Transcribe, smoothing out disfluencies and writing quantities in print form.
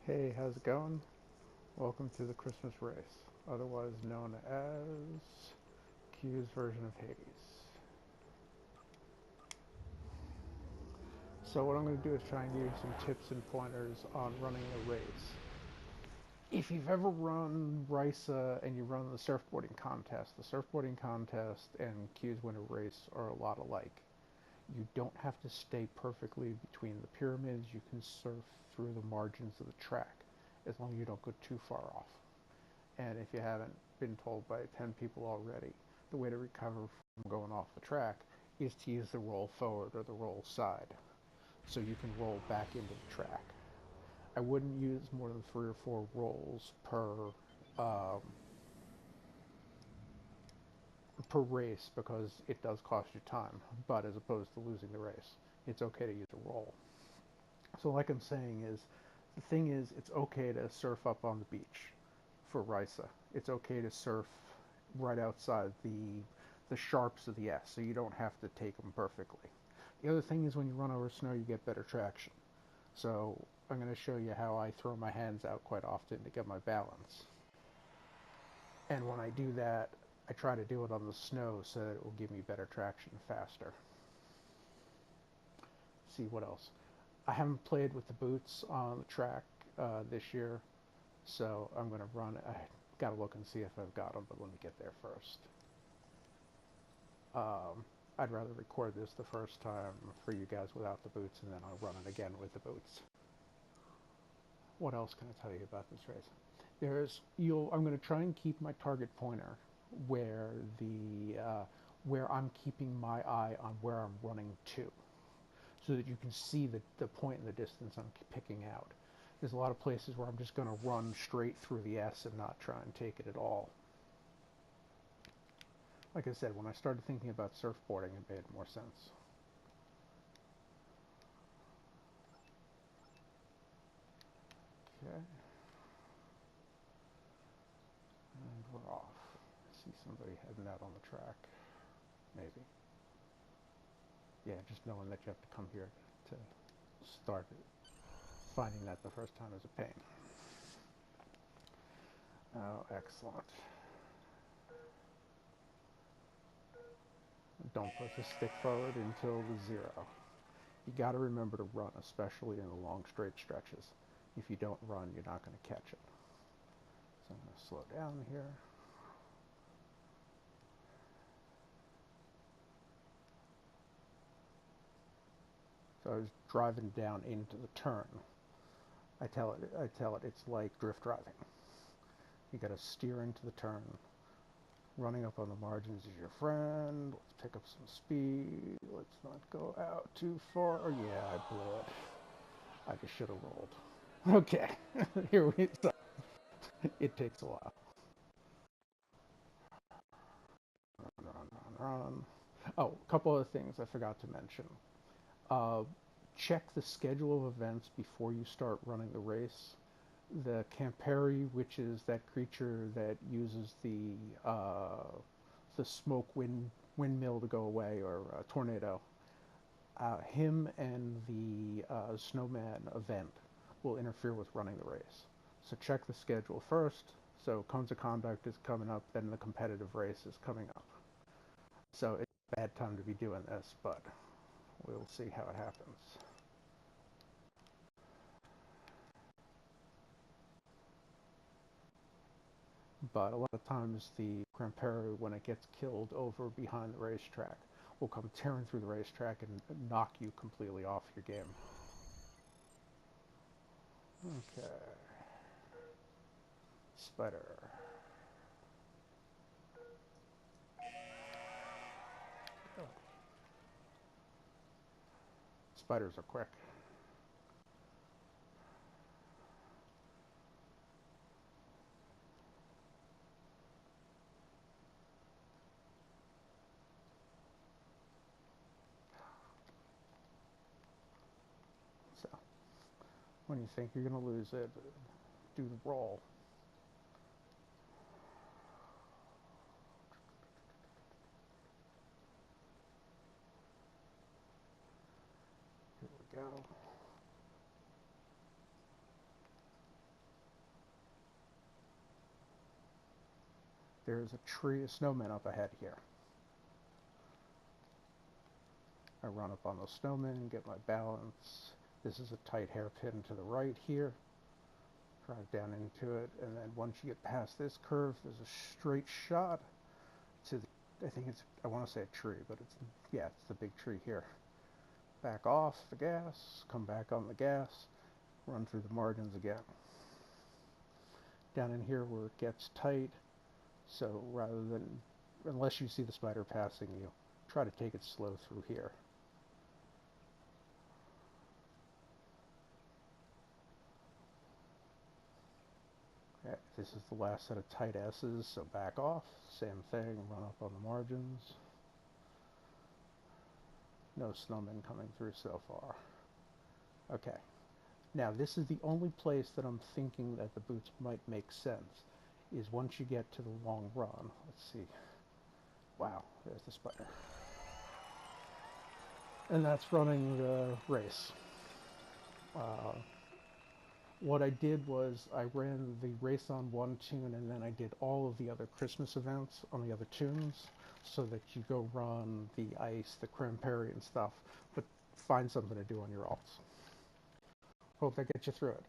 Hey, how's it going? Welcome to the Christmas race, otherwise known as Q's version of Hades. So what I'm going to do is try and give you some tips and pointers on running a race. If you've ever run RISA and you run the surfboarding contest and Q's winter race are a lot alike. You don't have to stay perfectly between the pyramids. You can surf through the margins of the track as long as you don't go too far off. And if you haven't been told by 10 people already, the way to recover from going off the track is to use the roll forward or the roll side. So you can roll back into the track. I wouldn't use more than 3 or 4 rolls um, per race because it does cost you time. But as opposed to losing the race, it's okay to use a roll. So like I'm saying is, the thing is, it's okay to surf up on the beach for Risa. It's okay to surf right outside the sharps of the S, so you don't have to take them perfectly. The other thing is when you run over snow, you get better traction. So I'm going to show you how I throw my hands out quite often to get my balance. And when I do that, I try to do it on the snow so that it will give me better traction faster. See what else. I haven't played with the boots on the track this year, so I'm going to run. I got to look and see if I've got them, but let me get there first. I'd rather record this the first time for you guys without the boots, and then I'll run it again with the boots. What else can I tell you about this race? I'm going to try and keep my target pointer where where I'm keeping my eye on where I'm running to, so that you can see the point in the distance I'm picking out. There's a lot of places where I'm just going to run straight through the S and not try and take it at all. Like I said, when I started thinking about surfboarding, it made more sense. Okay, and we're off. I see somebody heading out on the track. Maybe. Yeah, just knowing that you have to come here to start it. Finding that the first time is a pain. Oh, excellent. Don't push the stick forward until the zero. You got to remember to run, especially in the long straight stretches. If you don't run, you're not going to catch it. So I'm going to slow down here. So I was driving down into the turn. I tell it it's like drift driving. You got to steer into the turn. Running up on the margins is your friend. Let's pick up some speed. Let's not go out too far. Oh yeah, I blew it. I just should have rolled. Okay, here we go. It takes a while. Run. Oh, a couple other things I forgot to mention. Uh, Check the schedule of events before you start running the race. The Campari, which is that creature that uses the smoke windmill to go away, or tornado. Him and the snowman event will interfere with running the race. So check the schedule first. So cones of conduct is coming up, then the competitive race is coming up. So it's a bad time to be doing this, but we'll see how it happens. But a lot of times the Crampero, when it gets killed over behind the racetrack, will come tearing through the racetrack and knock you completely off your game. Okay. Spider. Oh. Spiders are quick. So when you think you're going to lose it, do the roll. Here we go. There's a tree, a snowman up ahead here. I run up on the snowman, get my balance. This is a tight hairpin to the right here. Drive down into it, and then once you get past this curve, there's a straight shot to the, I think it's, I want to say a tree, but it's, yeah, it's the big tree here. Back off the gas, come back on the gas, run through the margins again. Down in here where it gets tight, so rather than, unless you see the spider passing you, try to take it slow through here. Okay, this is the last set of tight S's, so back off, same thing, run up on the margins. No snowmen coming through so far. Okay, now this is the only place that I'm thinking that the boots might make sense, is once you get to the long run. Let's see. Wow, there's the spider. And that's running the race. What I did was I ran the race on one tune, and then I did all of the other Christmas events on the other tunes, so that you go run the ice, the cranberry and stuff, but find something to do on your alts. Hope that gets you through it.